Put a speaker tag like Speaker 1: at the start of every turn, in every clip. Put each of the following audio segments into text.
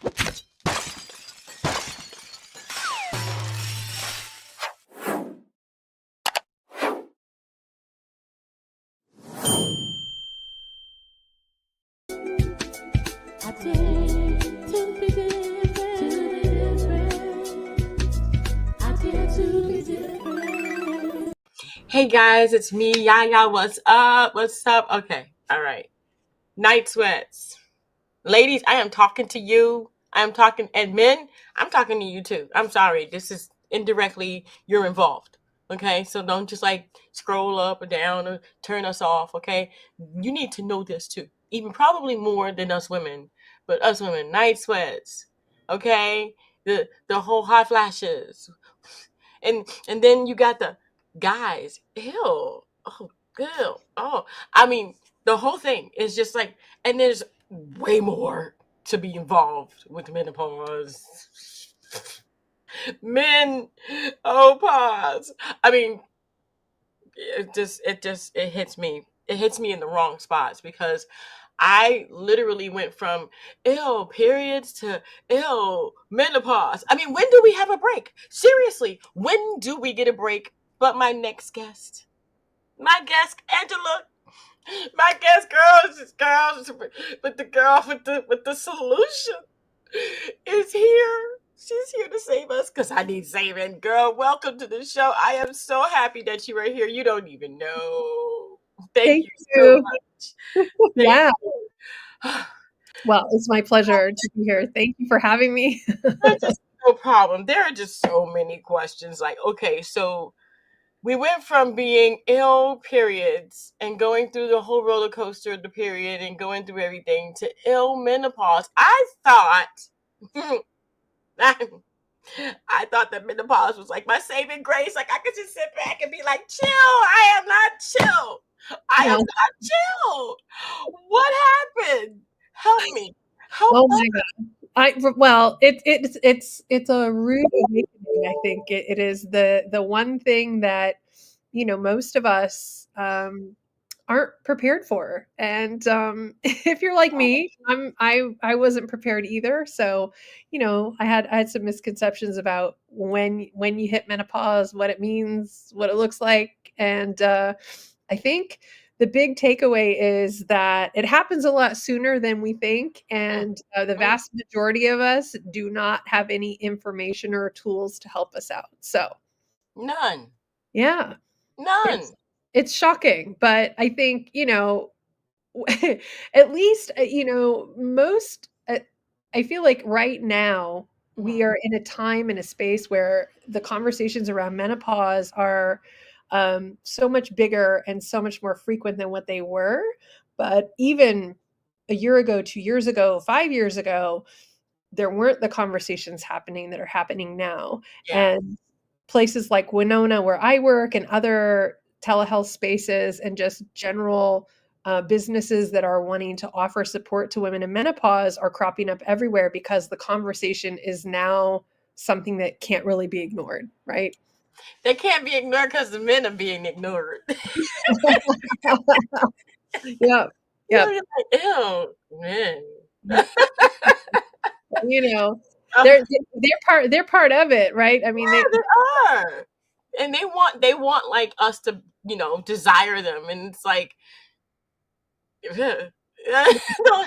Speaker 1: Hey guys, it's me, Yaya. What's up? What's up? Okay, all right. Night sweats. Ladies, I am talking to you. I am talking, and men, I'm talking to you too. I'm sorry. This is indirectly, you're involved. Okay, so don't just like scroll up or down or turn us off. Okay, you need to know this too. Even probably more than us women, but us women, night sweats. Okay, the whole hot flashes, and then you got the guys. Ew. Oh, ew. Oh, I mean, the whole thing is just like, and there's way more to be involved with menopause. Men, oh, pause. I mean, it hits me. It hits me in the wrong spots because I literally went from ill periods to ill menopause. I mean, when do we have a break? Seriously, when do we get a break? But my next guest, my guest, Angela, my guest but the girl with the solution is here. She's here to save us because I need saving. Girl, welcome to the show. I am so happy that you are here. You don't even know. Thank
Speaker 2: Thank
Speaker 1: you so
Speaker 2: you.
Speaker 1: much. Thank
Speaker 2: Yeah.
Speaker 1: you.
Speaker 2: Well, it's my pleasure to be here. Thank you for having me.
Speaker 1: That's just no problem. There are just so many questions. Like, okay, so we went from being ill periods and going through the whole roller coaster of the period and going through everything to ill menopause. I thought I thought that menopause was like my saving grace. Like I could just sit back and be like, chill. I am not chill. I am
Speaker 2: No.
Speaker 1: not chill. What happened? Help me. Help
Speaker 2: Oh
Speaker 1: us.
Speaker 2: my God. Well, it's a rude awakening. I think it is the one thing that most of us aren't prepared for. And if you're like me, I wasn't prepared either. So I had some misconceptions about when you hit menopause, what it means, what it looks like, and I think the big takeaway is that it happens a lot sooner than we think, and the vast majority of us do not have any information or tools to help us out. So,
Speaker 1: None.
Speaker 2: yeah,
Speaker 1: None.
Speaker 2: it's shocking, but I think at least most. I feel like right now we are in a time and a space where the conversations around menopause are so much bigger and so much more frequent than what they were. But even a year ago, 2 years ago, 5 years ago, there weren't the conversations happening that are happening now.
Speaker 1: Yeah.
Speaker 2: And places like Winona, where I work, and other telehealth spaces, and just general businesses that are wanting to offer support to women in menopause are cropping up everywhere because the conversation is now something that can't really be ignored, right?
Speaker 1: They can't be ignored because the men are being ignored.
Speaker 2: Yep. Yep.
Speaker 1: You're like, ew, men.
Speaker 2: You know,
Speaker 1: Uh,
Speaker 2: they're part of it, right? I mean,
Speaker 1: yeah, they are. And they want like us to, desire them. And it's like, don't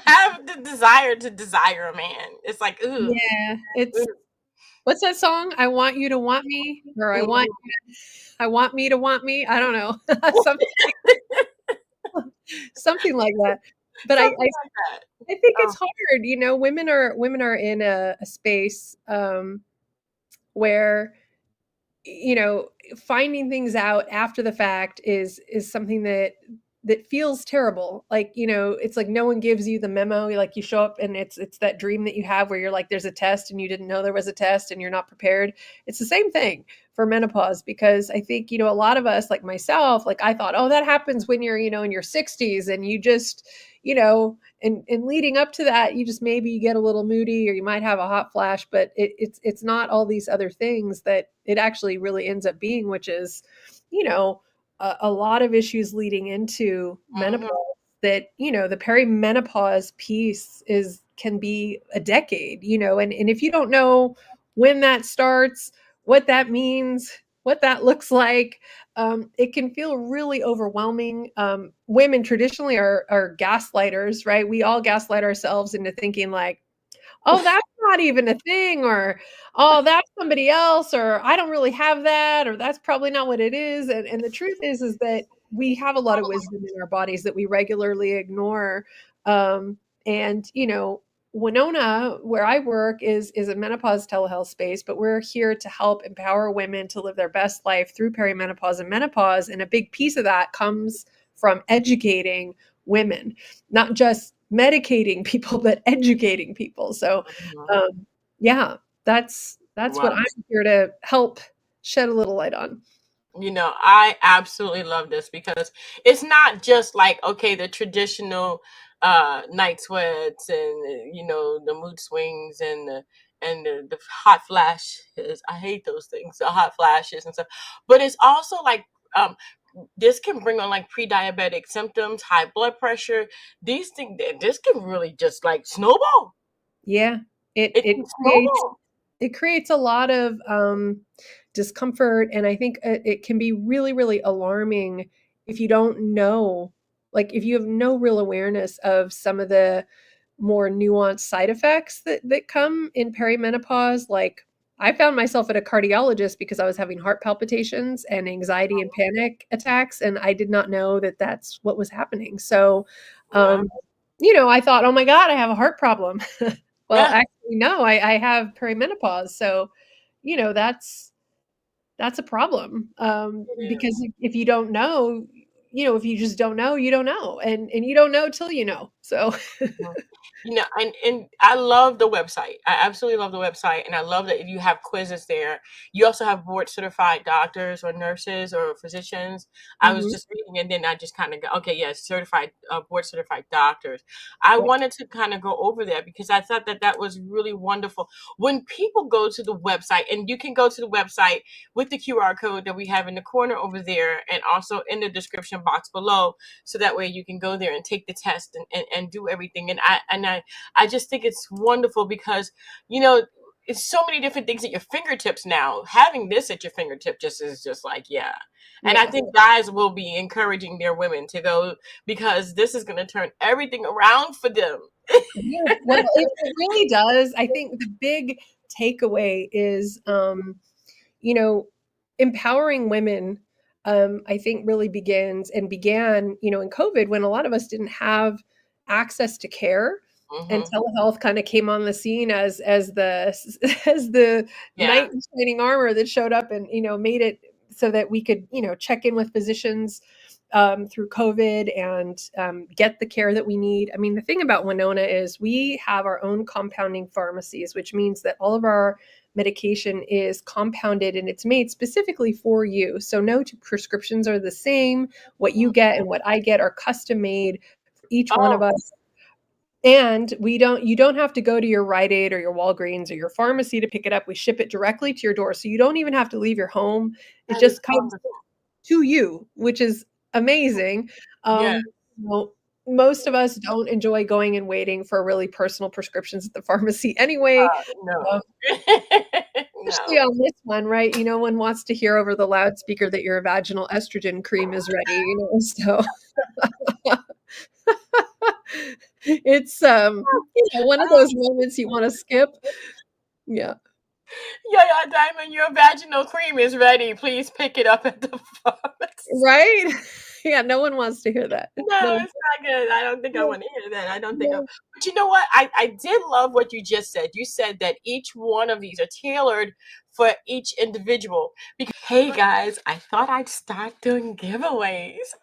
Speaker 1: have the desire to desire a man. It's like, ooh.
Speaker 2: yeah, it's what's that song? I want you to want me, or I want me to want me. I don't know. something something like that. But I,
Speaker 1: Something
Speaker 2: I
Speaker 1: like that.
Speaker 2: I think
Speaker 1: Oh,
Speaker 2: it's hard. Women are in a space where finding things out after the fact is something that feels terrible. Like, it's like no one gives you the memo. Like, you show up and it's that dream that you have where you're like, there's a test and you didn't know there was a test and you're not prepared. It's the same thing for menopause, because I think, a lot of us, like myself, like I thought, oh, that happens when you're, in your 60s, and you just, and leading up to that, you just maybe you get a little moody or you might have a hot flash, but it's not all these other things that it actually really ends up being, which is, a lot of issues leading into menopause.
Speaker 1: mhm.
Speaker 2: That the perimenopause piece is can be a decade, and if you don't know when that starts, what that means, what that looks like, it can feel really overwhelming. Women traditionally are gaslighters, right? We all gaslight ourselves into thinking like, oh, that's not even a thing, or oh, that's somebody else, or I don't really have that, or that's probably not what it is. And the truth is that we have a lot of wisdom in our bodies that we regularly ignore. And Winona, where I work, is a menopause telehealth space, but we're here to help empower women to live their best life through perimenopause and menopause. And a big piece of that comes from educating women, not just medicating people, but educating people. So,
Speaker 1: Mhm.
Speaker 2: um, yeah, that's what
Speaker 1: Wow.
Speaker 2: I'm here to help shed a little light on.
Speaker 1: I absolutely love this because it's not just like, okay, the traditional night sweats and the mood swings and the hot flashes. I hate those things, the hot flashes and stuff. But it's also like this can bring on like pre-diabetic symptoms, high blood pressure. These things, this can really just like snowball.
Speaker 2: Yeah, it
Speaker 1: It
Speaker 2: it
Speaker 1: can
Speaker 2: creates
Speaker 1: snowball.
Speaker 2: it creates a lot of discomfort, and I think it can be really, really alarming if you don't know, like if you have no real awareness of some of the more nuanced side effects that come in perimenopause. Like I found myself at a cardiologist because I was having heart palpitations and anxiety and panic attacks, and I did not know that that's what was happening. So,
Speaker 1: Yeah.
Speaker 2: um, I thought, oh my God, I have a heart problem. Well,
Speaker 1: Yeah.
Speaker 2: actually, no, I have perimenopause. So, that's a problem,
Speaker 1: It
Speaker 2: because
Speaker 1: is.
Speaker 2: if you don't know, if you just don't know, you don't know, and you don't know till you know. So,
Speaker 1: Mhm. And I love the website. I absolutely love the website, and I love that you have quizzes there. You also have board certified doctors or nurses or physicians. I was
Speaker 2: mhm,
Speaker 1: just reading, and then I just kind of go, okay, yes, certified board certified doctors. I
Speaker 2: yep,
Speaker 1: wanted to kind of go over that because I thought that that was really wonderful. When people go to the website, and you can go to the website with the QR code that we have in the corner over there, and also in the description box below, so that way you can go there and take the test and do everything. And I just think it's wonderful because it's so many different things at your fingertips now. Having this at your fingertip just is just like, yeah. And I
Speaker 2: yeah.
Speaker 1: think guys will be encouraging their women to go because this is going to turn everything around for them.
Speaker 2: Yeah, well, it really does. I think the big takeaway is, you know, empowering women, I think really began, in COVID when a lot of us didn't have access to care, and
Speaker 1: Hmm.
Speaker 2: telehealth kind of came on the scene as the as the
Speaker 1: Yeah.
Speaker 2: knight in shining armor that showed up and made it so that we could check in with physicians through COVID and get the care that we need. I mean, the thing about Winona is we have our own compounding pharmacies, which means that all of our medication is compounded and it's made specifically for you. So no two prescriptions are the same. What you get and what I get are custom made for each one of
Speaker 1: Oh,
Speaker 2: us. And you don't have to go to your Rite Aid or your Walgreens or your pharmacy to pick it up. We ship it directly to your door. So you don't even have to leave your home. It
Speaker 1: that is
Speaker 2: just comes
Speaker 1: wonderful.
Speaker 2: to you, which is amazing.
Speaker 1: Yeah.
Speaker 2: Well, most of us don't enjoy going and waiting for really personal prescriptions at the pharmacy anyway.
Speaker 1: No.
Speaker 2: Especially
Speaker 1: No.
Speaker 2: on this one, right? No one wants to hear over the loudspeaker that your vaginal estrogen cream is ready, so it's, one of those moments you wanna skip. Yeah.
Speaker 1: Yaya Diamond, your vaginal cream is ready. Please pick it up at the pharmacy.
Speaker 2: Right? Yeah, no one wants to hear that.
Speaker 1: No,
Speaker 2: No.
Speaker 1: it's not good. I don't think I
Speaker 2: No,
Speaker 1: want to hear that. I don't think I.
Speaker 2: no.
Speaker 1: But you know what? I did love what you just said. You said that each one of these are tailored for each individual. Because hey guys, I thought I'd start doing giveaways.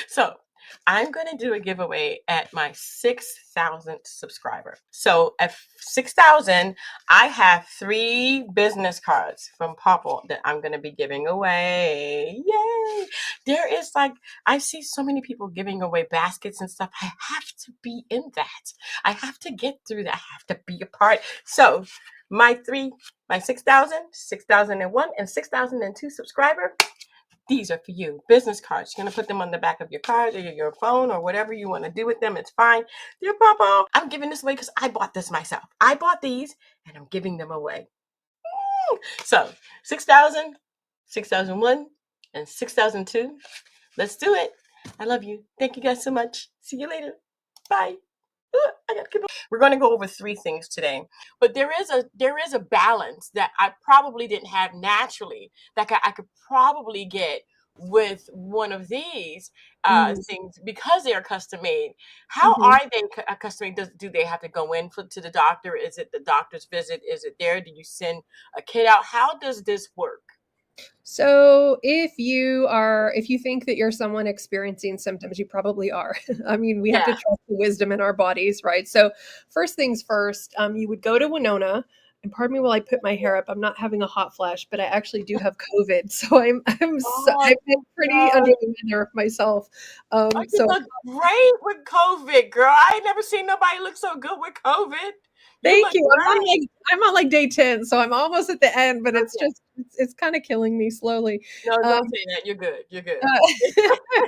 Speaker 1: So I'm going to do a giveaway at my 6,000th subscriber. So at 6,000, I have 3 business cards from Popple that I'm going to be giving away. Yay! There is like, I see so many people giving away baskets and stuff. I have to be in that. I have to get through that. I have to be a part. So my 6,000, 6,001, and 6,002 subscriber, These are for you. Business cards. You're going to put them on the back of your card or your phone or whatever you want to do with them. It's fine. Dear Papa, I'm giving this away because I bought this myself. I bought these and I'm giving them away. So 6,000, 6,001, and 6,002. Let's do it. I love you. Thank you guys so much. See you later. Bye. I gotta keep. We're going to go over three things today, but there is a balance that I probably didn't have naturally that I could probably get with one of these
Speaker 2: Mm,
Speaker 1: things because they are custom made. How
Speaker 2: mhm.
Speaker 1: are they custom made? Do they have to go in to the doctor? Is it the doctor's visit? Is it there? Do you send a kid out? How does this work?
Speaker 2: So if you think that you're someone experiencing symptoms, you probably are. I mean, we have to
Speaker 1: Yeah.
Speaker 2: trust the wisdom in our bodies, right? So first things first, you would go to Winona, and pardon me while I put my hair up. I'm not having a hot flash, but I actually do have COVID, so
Speaker 1: Oh
Speaker 2: I've been pretty under
Speaker 1: no.
Speaker 2: the weather myself.
Speaker 1: Oh, you
Speaker 2: So
Speaker 1: look great with COVID, girl. I ain't never seen nobody look so good with COVID. You
Speaker 2: thank
Speaker 1: look
Speaker 2: you.
Speaker 1: great.
Speaker 2: I'm on like day 10, so I'm almost at the end, but it's
Speaker 1: Okay.
Speaker 2: just it's kind of killing me slowly.
Speaker 1: No,
Speaker 2: Um,
Speaker 1: don't say that. You're good. You're good.
Speaker 2: uh,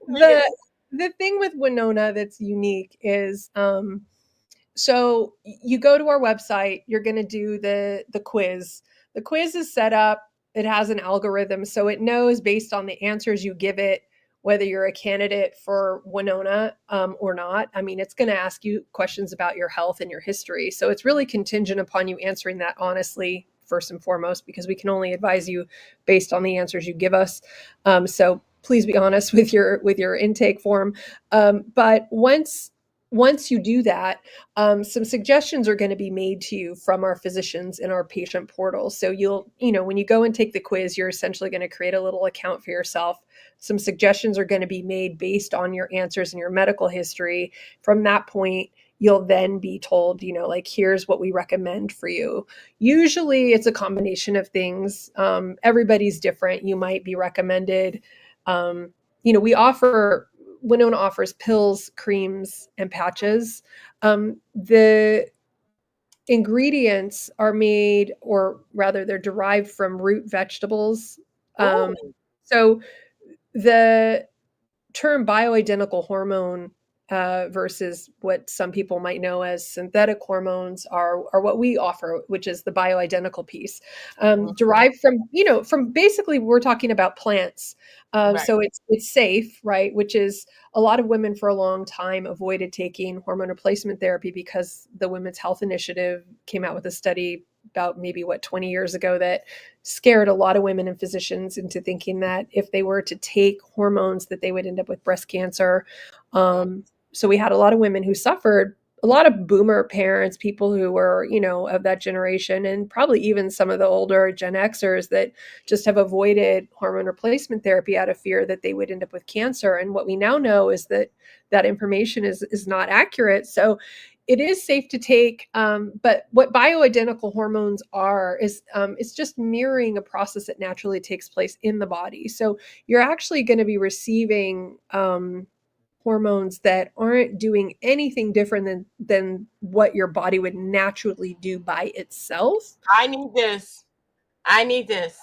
Speaker 1: You're good.
Speaker 2: the thing with Winona that's unique is so you go to our website, you're going to do the quiz. The quiz is set up, it has an algorithm, so it knows based on the answers you give it whether you're a candidate for Winona or not. I mean, it's going to ask you questions about your health and your history. So it's really contingent upon you answering that honestly, first and foremost, because we can only advise you based on the answers you give us. So please be honest with your intake form. But once you do that, some suggestions are going to be made to you from our physicians in our patient portal. So when you go and take the quiz, you're essentially going to create a little account for yourself. Some suggestions are going to be made based on your answers and your medical history. From that point, you'll then be told, like, here's what we recommend for you. Usually it's a combination of things. Everybody's different. You might be recommended. We offer Winona offers pills, creams, and patches. The ingredients are made, or rather, they're derived from root vegetables. Um,
Speaker 1: Oh.
Speaker 2: so the term bioidentical hormone versus what some people might know as synthetic hormones are what we offer, which is the bioidentical piece,
Speaker 1: Mhm.
Speaker 2: derived from basically we're talking about plants.
Speaker 1: Right.
Speaker 2: So it's safe, right? Which is a lot of women for a long time avoided taking hormone replacement therapy because the Women's Health Initiative came out with a study about maybe 20 years ago that scared a lot of women and physicians into thinking that if they were to take hormones that they would end up with breast cancer. So we had a lot of women who suffered, a lot of boomer parents, people who were, of that generation, and probably even some of the older Gen Xers that just have avoided hormone replacement therapy out of fear that they would end up with cancer. And what we now know is that that information is not accurate. So it is safe to take, but what bioidentical hormones are is it's just mirroring a process that naturally takes place in the body. So you're actually going to be receiving hormones that aren't doing anything different than what your body would naturally do by itself.
Speaker 1: I need this. I need this.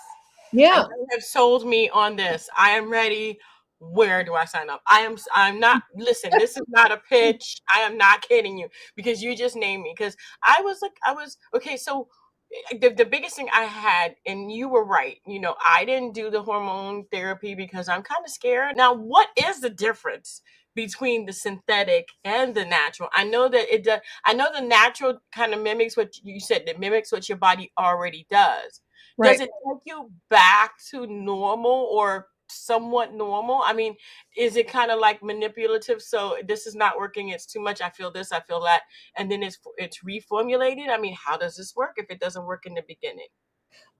Speaker 2: Yeah.
Speaker 1: You have sold me on this. I am ready. Where do I sign up? I'm not, listen, this is not a pitch. I am not kidding you because you just named me. Because I was okay. So the biggest thing I had, and you were right, I didn't do the hormone therapy because I'm kind of scared. Now, what is the difference between the synthetic and the natural? I know that it does. I know the natural kind of mimics what you said, that mimics what your body already does. Does
Speaker 2: Right.
Speaker 1: it take you back to normal or somewhat normal? I mean, is it kind of like manipulative? So this is not working. It's too much. I feel this. I feel that, and then it's reformulated. I mean, how does this work if it doesn't work in the beginning?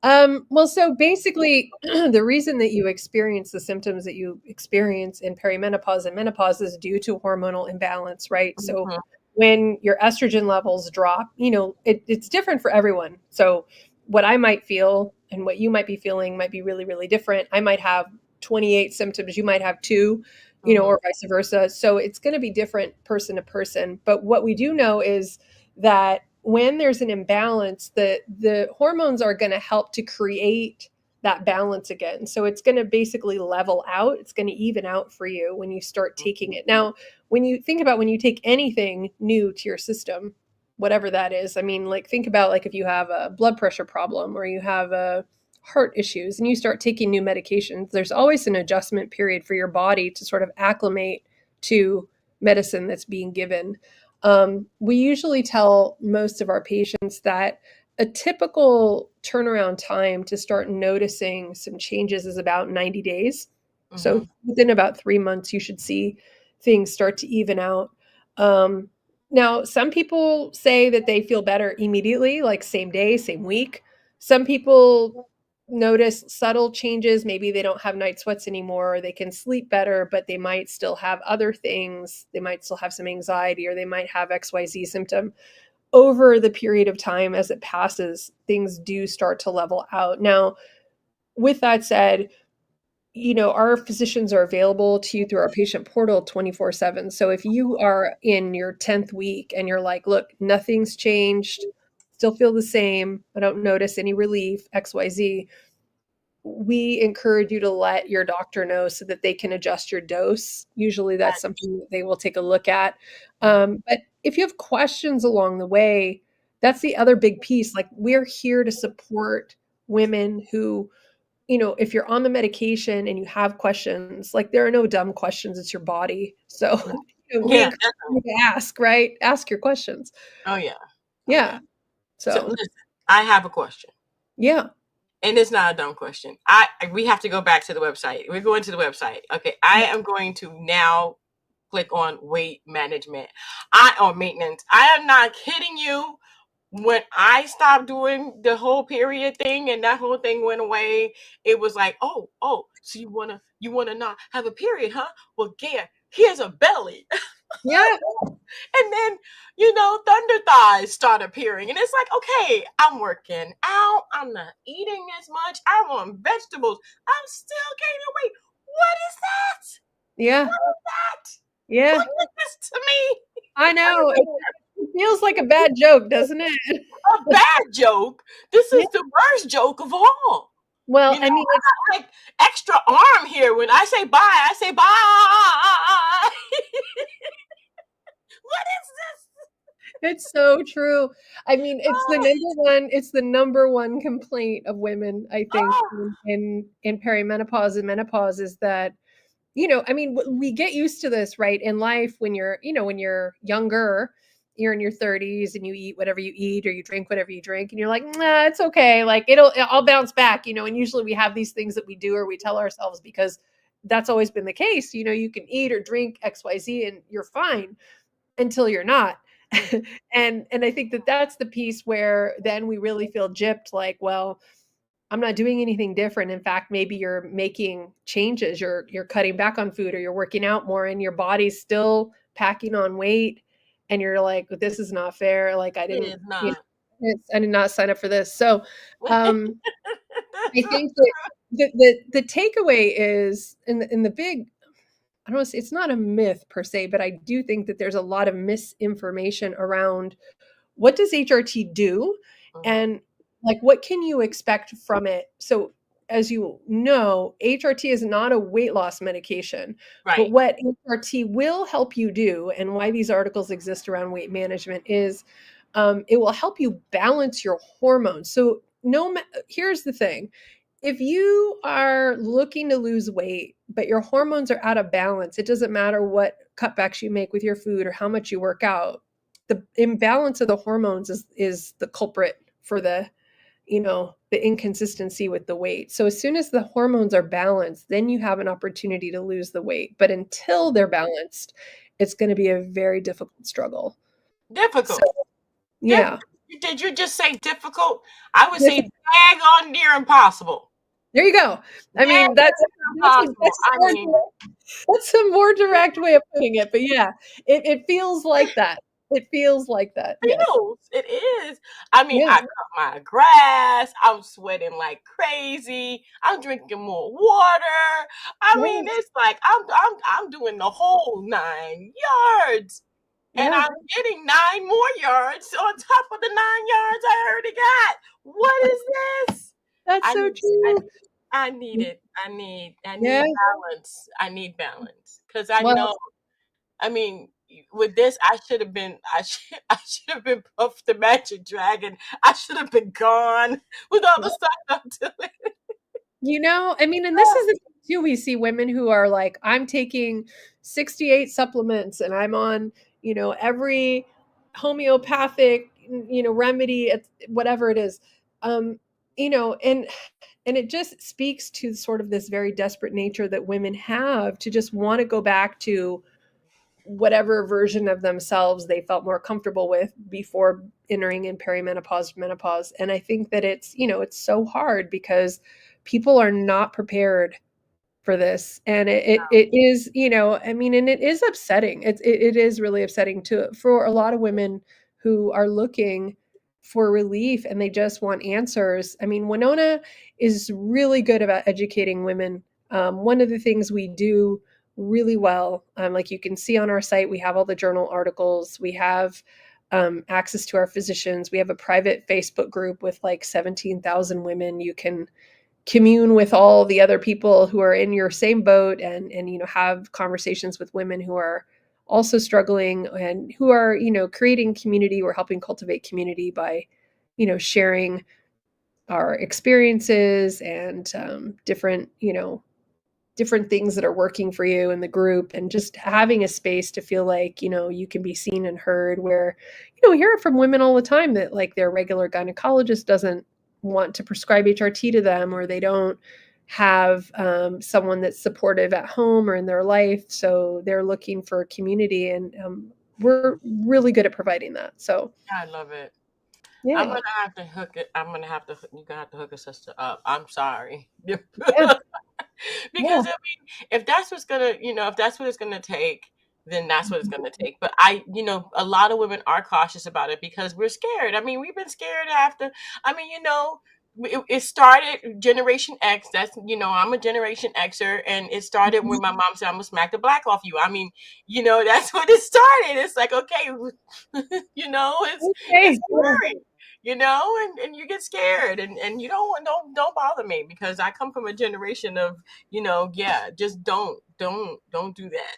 Speaker 2: Well, so basically, the reason that you experience the symptoms that you experience in perimenopause and menopause is due to hormonal imbalance, right? So
Speaker 1: Mhm.
Speaker 2: when your estrogen levels drop, it's different for everyone. So what I might feel and what you might be feeling might be really, really different. I might have 28 symptoms, you might have two,
Speaker 1: Mhm.
Speaker 2: or vice versa. So it's going to be different person to person. But what we do know is that when there's an imbalance, the hormones are going to help to create that balance again. So it's going to basically level out. It's going to even out for you when you start taking it. Now, when you think about when you take anything new to your system, whatever that is, I mean, like think about like if you have a blood pressure problem or you have a heart issues and you start taking new medications, there's always an adjustment period for your body to sort of acclimate to medicine that's being given. We usually tell most of our patients that a typical turnaround time to start noticing some changes is about 90 days. So
Speaker 1: Mm-hmm.
Speaker 2: within about 3 months, you should see things start to even out. Um, Now, some people say that they feel better immediately, like same day, same week. Some people notice subtle changes. Maybe they don't have night sweats anymore, or they can sleep better, but they might still have other things. They might still have some anxiety, or they might have XYZ symptom. Over the period of time as it passes, things do start to level out. Now, with that said, our physicians are available to you through our patient portal 24/7. So if you are in your 10th week and you're like, look, nothing's changed, still feel the same, I don't notice any relief, XYZ, we encourage you to let your doctor know so that they can adjust your dose. Usually that's something that they will take a look at. But if you have questions along the way, that's the other big piece. Like we're here to support women who, if you're on the medication and you have questions, like there are no dumb questions, it's your body. So we
Speaker 1: Yeah,
Speaker 2: encourage you
Speaker 1: definitely.
Speaker 2: to ask, right? Ask your questions.
Speaker 1: Oh yeah. Oh yeah.
Speaker 2: Yeah.
Speaker 1: So
Speaker 2: So,
Speaker 1: listen, I have a question.
Speaker 2: yeah.
Speaker 1: And it's not a dumb question. We have to go back to the website. We're going to the website. Okay. I
Speaker 2: Yeah.
Speaker 1: am going to now click on weight management. Or maintenance. I am not kidding you. When I stopped doing the whole period thing and that whole thing went away, it was like, oh, so you wanna not have a period, huh? Well, yeah, here's a belly.
Speaker 2: Yeah.
Speaker 1: And then, thunder thighs start appearing. And it's like, okay, I'm working out. I'm not eating as much. I'm on vegetables. I'm still gaining weight. What is that?
Speaker 2: Yeah.
Speaker 1: What is that? Who
Speaker 2: Yeah.
Speaker 1: did this to me?
Speaker 2: I
Speaker 1: I
Speaker 2: know.
Speaker 1: don't
Speaker 2: It feels like a bad joke, doesn't it?
Speaker 1: know. A bad joke. This
Speaker 2: Yeah.
Speaker 1: is the worst joke of all.
Speaker 2: Well,
Speaker 1: You know,
Speaker 2: I mean, it's
Speaker 1: I got like extra arm here. When I say bye, I say bye. What is this?
Speaker 2: it's so true. I mean,
Speaker 1: Oh,
Speaker 2: it's the number one complaint of women, I think,
Speaker 1: oh,
Speaker 2: in perimenopause and menopause is that, I mean, we get used to this, right? In life when you're younger, you're in your 30s and you eat whatever you eat or you drink whatever you drink and you're like, "Nah, it's okay. Like I'll bounce back," and usually we have these things that we do or we tell ourselves because that's always been the case. You can eat or drink XYZ and you're fine until you're not. And I think that that's the piece where then we really feel gypped like, well, I'm not doing anything different. In fact, maybe you're making changes. You're cutting back on food or you're working out more and your body's still packing on weight and you're like, this is not fair. Like
Speaker 1: it is not.
Speaker 2: I did not sign up for this. So um
Speaker 1: That's
Speaker 2: I
Speaker 1: so
Speaker 2: think that the takeaway is in the big I don't want to say it's not a myth per se, but I do think that there's a lot of misinformation around what does HRT do
Speaker 1: mhm.
Speaker 2: and like what can you expect from it. So as you know, HRT is not a weight loss medication, but
Speaker 1: Right.
Speaker 2: what HRT will help you do and why these articles exist around weight management is it will help you balance your hormones. So here's the thing, if you are looking to lose weight, but your hormones are out of balance, it doesn't matter what cutbacks you make with your food or how much you work out. The imbalance of the hormones is the culprit for the inconsistency with the weight. So as soon as the hormones are balanced, then you have an opportunity to lose the weight. But until they're balanced, it's going to be a very difficult struggle. So
Speaker 1: Difficult.
Speaker 2: yeah.
Speaker 1: Did you just say difficult? I would say dag on near impossible.
Speaker 2: There you go. I
Speaker 1: Dag
Speaker 2: mean, that's
Speaker 1: near
Speaker 2: that's a,
Speaker 1: impossible.
Speaker 2: that's
Speaker 1: I
Speaker 2: more
Speaker 1: mean,
Speaker 2: That's a more direct way of putting it, but yeah, it feels like that. It feels like that, yes.
Speaker 1: feels. It is. I mean,
Speaker 2: Yeah,
Speaker 1: I cut my grass. I'm sweating like crazy. I'm drinking more water. I mean,
Speaker 2: yeah,
Speaker 1: it's like I'm doing the whole 9 yards. And
Speaker 2: yeah,
Speaker 1: I'm getting 9 more yards on top of the 9 yards I already got. What is this?
Speaker 2: that's
Speaker 1: I
Speaker 2: so
Speaker 1: need I
Speaker 2: true.
Speaker 1: I need
Speaker 2: Mm,
Speaker 1: it. I
Speaker 2: yeah.
Speaker 1: need balance. I need balance because I
Speaker 2: Well,
Speaker 1: know. I mean, with this, I should have been. I should have been Puff the Magic Dragon. I should have been gone with all the stuff I'm doing.
Speaker 2: I mean, and this is the thing too. We see women who are like, I'm taking 68 supplements and I'm on, every homeopathic, remedy, whatever it is. Um, and it just speaks to sort of this very desperate nature that women have to just want to go back to whatever version of themselves they felt more comfortable with before entering in perimenopause, menopause. And I think that it's so hard because people are not prepared for this. And it is, I mean, and it is upsetting. It is really upsetting for a lot of women who are looking for relief and they just want answers. I mean, Winona is really good about educating women. One of the things we do really well, like you can see on our site, we have all the journal articles, we have access to our physicians, we have a private Facebook group with like 17,000 women. You can commune with all the other people who are in your same boat and have conversations with women who are also struggling and who are creating community. We're helping cultivate community by sharing our experiences and different things that are working for you in the group, and just having a space to feel like you can be seen and heard, where we hear it from women all the time that like their regular gynecologist doesn't want to prescribe HRT to them, or they don't have someone that's supportive at home or in their life, so they're looking for a community, and we're really good at providing that. So
Speaker 1: I love it. I'm
Speaker 2: yeah.
Speaker 1: gonna have to hook it. I'm gonna have to. You're gonna have to hook a sister up. I'm sorry.
Speaker 2: Yeah. Yeah.
Speaker 1: Because I mean, if that's what's gonna, if that's what it's gonna take, then that's what it's gonna take. But a lot of women are cautious about it because we're scared. I mean, we've been scared after. I mean, it started Generation X. That's I'm a Generation Xer, and it started when my mom said, "I'm gonna smack the black off you." I mean, that's when it started. It's like, okay, it's
Speaker 2: Okay. Yeah.
Speaker 1: scary. And you get scared, and you don't bother me because I come from a generation of yeah, just don't do that.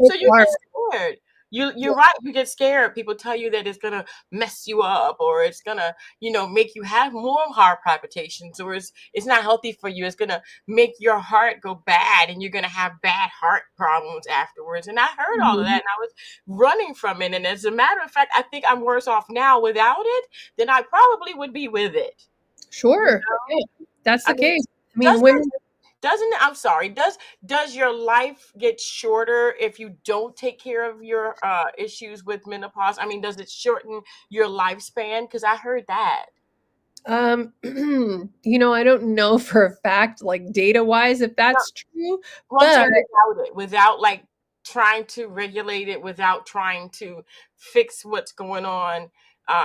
Speaker 1: So
Speaker 2: It's
Speaker 1: you
Speaker 2: hard.
Speaker 1: get scared. You're
Speaker 2: Yeah.
Speaker 1: right. You get scared. People tell you that it's gonna mess you up, or it's gonna make you have more heart palpitations, or it's not healthy for you. It's gonna make your heart go bad, and you're gonna have bad heart problems afterwards. And I heard all of that,
Speaker 2: Mhm.
Speaker 1: and I was running from it. And as a matter of fact, I think I'm worse off now without it than I probably would be with it. You
Speaker 2: Sure.
Speaker 1: know,
Speaker 2: Yeah. That's
Speaker 1: I
Speaker 2: the
Speaker 1: mean,
Speaker 2: case. I mean,
Speaker 1: doesn't
Speaker 2: women.
Speaker 1: it? Doesn't it? I'm sorry. Does your life get shorter if you don't take care of your issues with menopause? I mean, does it shorten your lifespan? Because I heard that.
Speaker 2: I don't know for a fact, like data wise, if that's true,
Speaker 1: Well, I'm
Speaker 2: but
Speaker 1: saying without it, without like trying to regulate it, without trying to fix what's going on,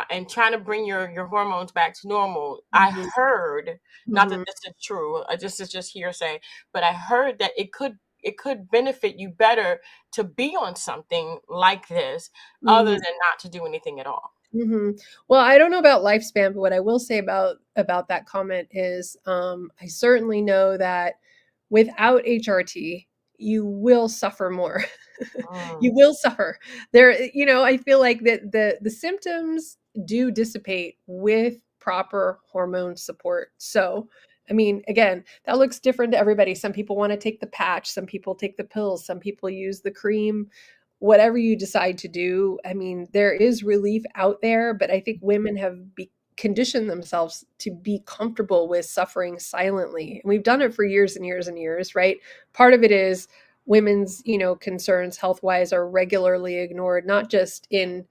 Speaker 1: and trying to bring your hormones back to normal. I
Speaker 2: Mhm,
Speaker 1: heard, not that
Speaker 2: mhm,
Speaker 1: this is true, this is just hearsay, but I heard that it could benefit you better to be on something like this, other
Speaker 2: mhm,
Speaker 1: than not to do anything at all.
Speaker 2: mhm. Well, I don't know about lifespan, but what I will say about that comment is, I certainly know that without HRT, you will suffer more.
Speaker 1: Mm,
Speaker 2: You will suffer. I feel like that the symptoms do dissipate with proper hormone support. So, I mean, again, that looks different to everybody. Some people want to take the patch, some people take the pills, some people use the cream. Whatever you decide to do, I mean, there is relief out there, but I think women have conditioned themselves to be comfortable with suffering silently. And we've done it for years and years and years, right? Part of it is women's concerns health wise are regularly ignored, not just in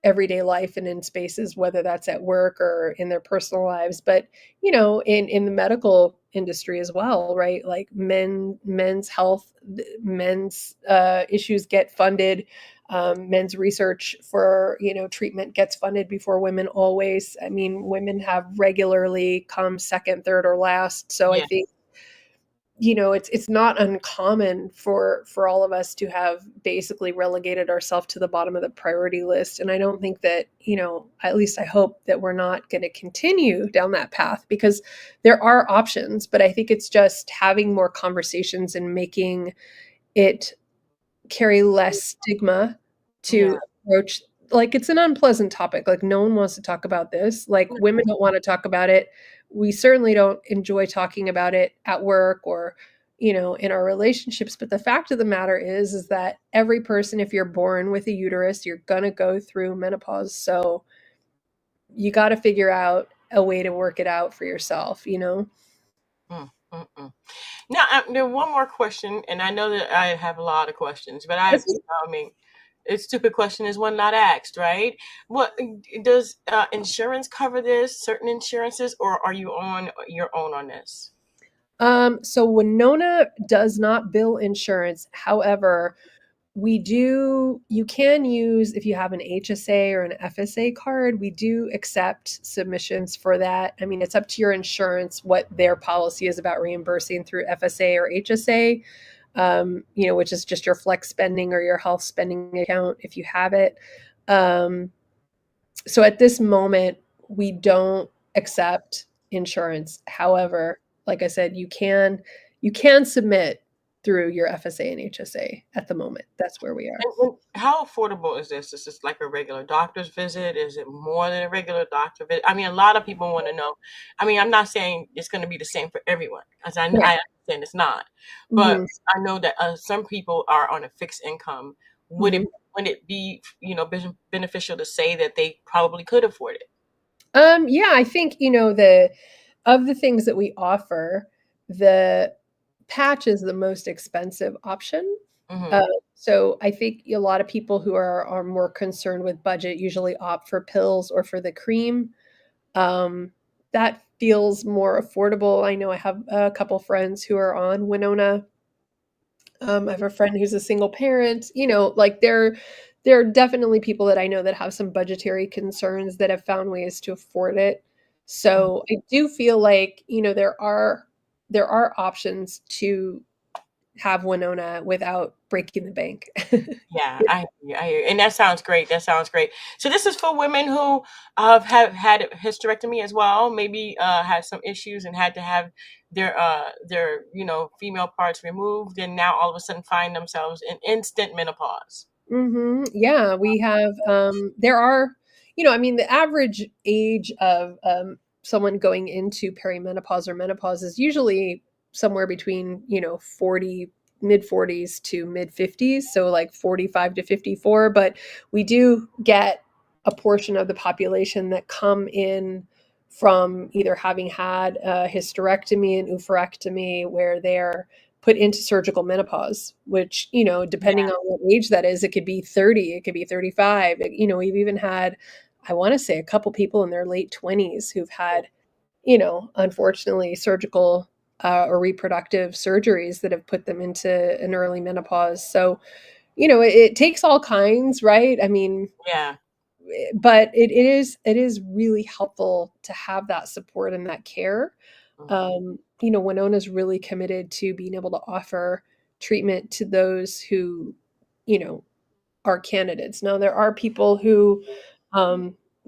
Speaker 2: everyday life and in spaces, whether that's at work or in their personal lives, but in the medical industry as well, right? Like men's health, men's issues get funded. Men's research for treatment gets funded before women always. I mean, women have regularly come second, third, or last. So I
Speaker 1: yeah.
Speaker 2: think it's not uncommon for all of us to have basically relegated ourselves to the bottom of the priority list. And I don't think that, at least I hope that we're not going to continue down that path, because there are options. But I think it's just having more conversations and making it carry less stigma
Speaker 1: Yeah.
Speaker 2: to approach, like, it's an unpleasant topic. Like, no one wants to talk about this. Like, women don't want to talk about it. We certainly don't enjoy talking about it at work or, in our relationships. But the fact of the matter is that every person, if you're born with a uterus, you're gonna go through menopause. So you got to figure out a way to work it out for yourself.
Speaker 1: Mm, mm, mm. Now, there one more question, and I know that I have a lot of questions, but I mean, a stupid question is one not asked, right? What does insurance cover this? Certain insurances, or are you on your own on this?
Speaker 2: So Winona does not bill insurance. However, you can use, if you have an HSA or an FSA card, we do accept submissions for that. I mean, it's up to your insurance what their policy is about reimbursing through FSA or HSA, which is just your flex spending or your health spending account if you have it. So at this moment, we don't accept insurance. However, like I said, you can submit through your FSA and HSA at the moment. That's where we are.
Speaker 1: And how affordable is this? Is this like a regular doctor's visit? Is it more than a regular doctor visit? I mean, a lot of people want to know. I mean, I'm not saying it's going to be the same for everyone, because
Speaker 2: Right.
Speaker 1: I understand it's not. But
Speaker 2: Mhm.
Speaker 1: I know that some people are on a fixed income. Would it
Speaker 2: Mhm.
Speaker 1: would it be beneficial to say that they probably could afford it?
Speaker 2: Yeah, I think, the things that we offer, the patch is the most expensive option. Uh,
Speaker 1: Hmm.
Speaker 2: so I think a lot of people who are more concerned with budget usually opt for pills or for the cream. Um, that feels more affordable. I know I have a couple friends who are on Winona. I have a friend who's a single parent. Like, there are definitely people that I know that have some budgetary concerns that have found ways to afford it. So I do feel like, there are options to have Winona without breaking the bank.
Speaker 1: Yeah, I hear you. And that sounds great. That sounds great. So this is for women who have had a hysterectomy as well. Maybe had some issues and had to have their female parts removed, and now all of a sudden find themselves in instant menopause.
Speaker 2: Yeah, we have, there are, I mean, the average age of someone going into perimenopause or menopause is usually somewhere between, 40, mid 40s to mid 50s. So like 45 to 54. But we do get a portion of the population that come in from either having had a hysterectomy and oophorectomy, where they're put into surgical menopause, which, depending
Speaker 1: Yeah,
Speaker 2: on what age that is, it could be 30, it could be 35. We've even had, I want to say, a couple people in their late 20s who've had, unfortunately, surgical or reproductive surgeries that have put them into an early menopause. So, it takes all kinds, right? I mean,
Speaker 1: yeah.
Speaker 2: but it is really helpful to have that support and that care.
Speaker 1: Mhm.
Speaker 2: Winona's really committed to being able to offer treatment to those who, you know, are candidates. Now, there are people who,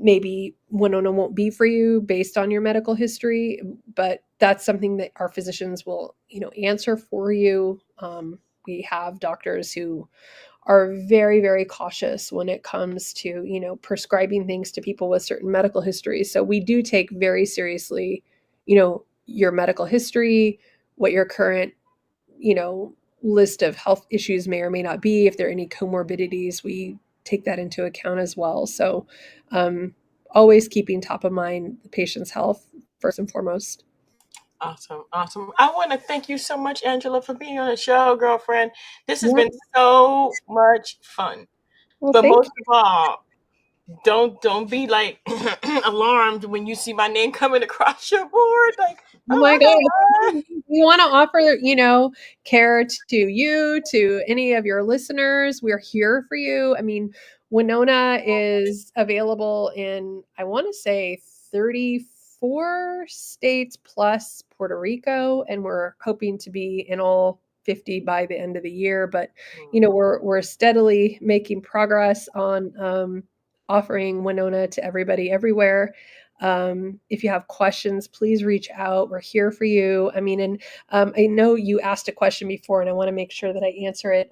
Speaker 2: maybe Winona won't be for you based on your medical history, but that's something that our physicians will, answer for you. We have doctors who are very, very cautious when it comes to, prescribing things to people with certain medical histories. So we do take very seriously, your medical history, what your current, list of health issues may or may not be. If there are any comorbidities, we take that into account as well. So, always keeping top of mind the patient's health first and foremost.
Speaker 1: Awesome, awesome. I want to thank you so much, Angela, for being on the show, girlfriend. This has
Speaker 2: Yeah.
Speaker 1: been so much fun.
Speaker 2: Well,
Speaker 1: But
Speaker 2: thank
Speaker 1: most
Speaker 2: you.
Speaker 1: of all, don't be like alarmed when you see my name coming across your board. Like,
Speaker 2: Oh my
Speaker 1: oh
Speaker 2: God.
Speaker 1: my God.
Speaker 2: We want to offer, care to you, to any of your listeners. We're here for you. I mean, Winona is available in, I want to say, 30. 4 states plus Puerto Rico, and we're hoping to be in all 50 by the end of the year. But we're steadily making progress on offering Winona to everybody everywhere. If you have questions, please reach out. We're here for you. I mean, and I know you asked a question before, and I want to make sure that I answer it.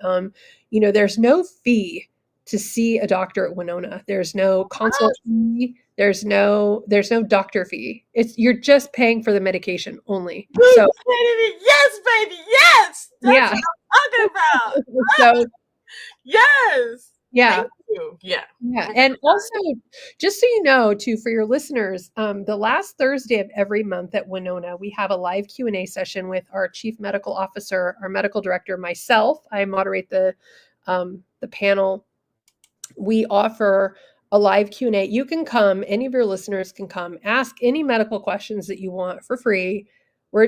Speaker 2: There's no fee to see a doctor at Winona. There's no consult fee. There's no doctor fee. You're just paying for the medication only. So
Speaker 1: yes, baby, yes. That's
Speaker 2: yeah.
Speaker 1: what I'm talking about.
Speaker 2: So
Speaker 1: Yes.
Speaker 2: yeah.
Speaker 1: Thank you. Yeah.
Speaker 2: Yeah. And also, just so you know, too, for your listeners, the last Thursday of every month at Winona, we have a live Q&A session with our chief medical officer, our medical director, myself. I moderate the panel. We offer a live Q&A. You can come, any of your listeners can come, ask any medical questions that you want for free.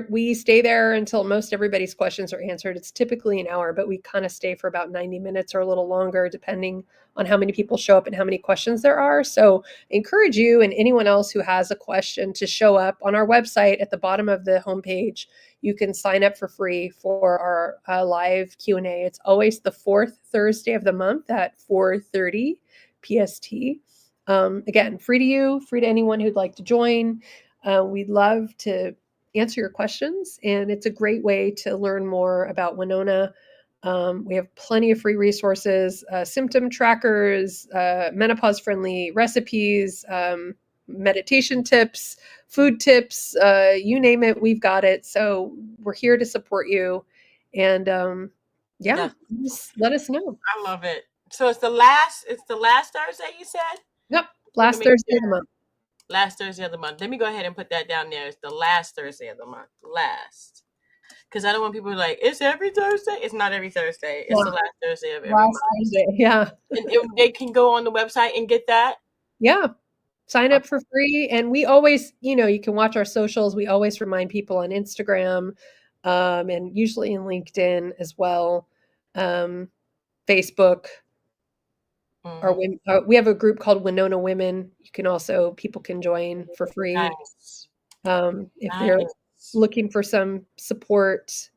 Speaker 2: We stay there until most everybody's questions are answered. It's typically an hour, but we kind of stay for about 90 minutes or a little longer, depending on how many people show up and how many questions there are. So I encourage you and anyone else who has a question to show up on our website at the bottom of the homepage. You can sign up for free for our live Q&A. It's always the fourth Thursday of the month at 4:30 PST. Again, free to you, free to anyone who'd like to join. We'd love to answer your questions, and it's a great way to learn more about Winona. We have plenty of free resources, symptom trackers, menopause-friendly recipes, meditation tips, food tips, you name it, we've got it. So we're here to support you. And just let us know.
Speaker 1: I love it. So it's the last Thursday you said?
Speaker 2: Yep. Last Thursday of the month.
Speaker 1: Last Thursday of the month. Let me go ahead and put that down there. It's the last Thursday of the month. Last. Because I don't want people to like, it's every Thursday. It's not every Thursday. It's the last Thursday of every month.
Speaker 2: Thursday, yeah.
Speaker 1: And they can go on the website and get that?
Speaker 2: Yeah. Sign up for free. And we always, you can watch our socials. We always remind people on Instagram, and usually in LinkedIn as well. Facebook. We have a group called Winona Women. People can join for free.
Speaker 1: Nice.
Speaker 2: If they're looking for some support,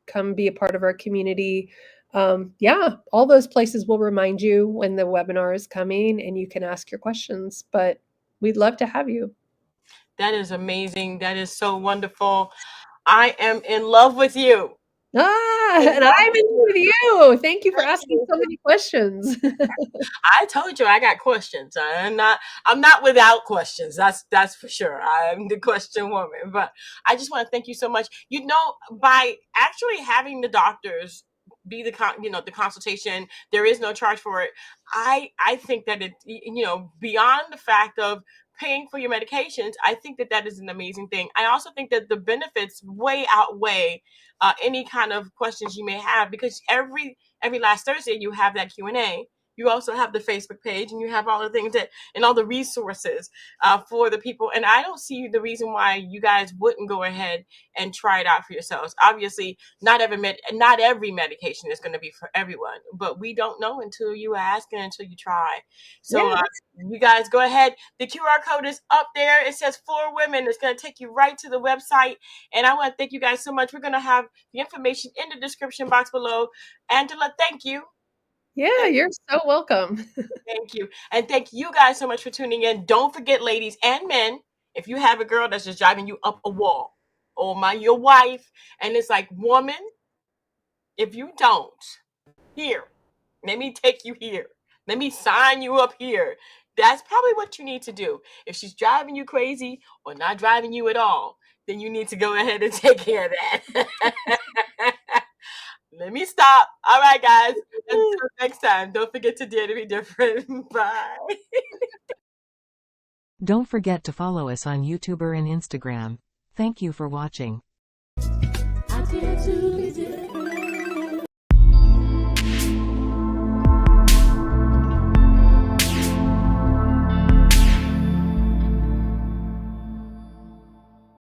Speaker 2: come be a part of our community. All those places will remind you when the webinar is coming, and you can ask your questions, but we'd love to have you.
Speaker 1: That is amazing. That is so wonderful. I am in love with you.
Speaker 2: And I'm in love with you. Thank you for asking so many questions.
Speaker 1: I told you I got questions. I'm not without questions. That's for sure. I'm the question woman. But I just want to thank you so much. By actually having the doctors be the consultation, there is no charge for it. I think that it, beyond the fact of paying for your medications, I think that is an amazing thing. I also think that the benefits way outweigh any kind of questions you may have, because every last Thursday you have that Q&A. You also have the Facebook page, and you have all the things and all the resources for the people. And I don't see the reason why you guys wouldn't go ahead and try it out for yourselves. Obviously, not every medication is going to be for everyone, but we don't know until you ask and until you try. So you guys go ahead. The QR code is up there. It says For Women. It's going to take you right to the website. And I want to thank you guys so much. We're going to have the information in the description box below. Angela, thank you.
Speaker 2: Yeah, you're so welcome.
Speaker 1: Thank you. And thank you guys so much for tuning in. Don't forget, ladies and men, if you have a girl that's just driving you up a wall, or your wife, and it's like, woman, if you don't, here, let me take you here. Let me sign you up here. That's probably what you need to do. If she's driving you crazy or not driving you at all, then you need to go ahead and take care of that. Let me stop. All right, guys. Until next time, don't forget to dare to be different. Bye.
Speaker 3: Don't forget to follow us on YouTube and Instagram. Thank you for watching.